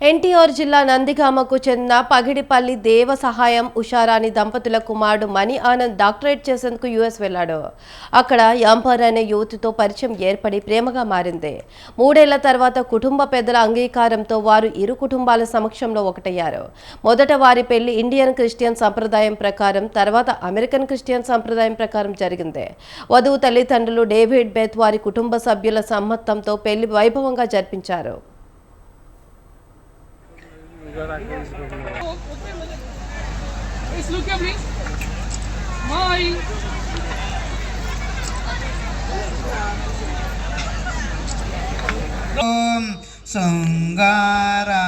ఎన్టీఆర్ జిల్లా నందిగామకు చెందిన పగిడిపల్లి దేవ సహాయం ఉషారాణి దంపతుల కుమారుడు మణి ఆనంద్ డాక్టరేట్ చేసేందుకు యుఎస్ వెళ్లాడు. అక్కడ యాంపర్ అనే యువతితో పరిచయం ఏర్పడి ప్రేమగా మారింది. 3 ఏళ్ల తర్వాత కుటుంబ పెద్దల అంగీకారంతో వారు ఇరు కుటుంబాల సమక్షంలో ఒకటయ్యారు. మొదట వారి పెళ్లి ఇండియన్ క్రిస్టియన్ సంప్రదాయం ప్రకారం, తర్వాత అమెరికన్ క్రిస్టియన్ సంప్రదాయం ప్రకారం జరిగింది. వధువు తల్లిదండ్రులు డేవిడ్ బెత్ వారి కుటుంబ సభ్యుల సమ్మతంతో పెళ్లి వైభవంగా జరిపించారు. Look at me. Mine. Om Sangara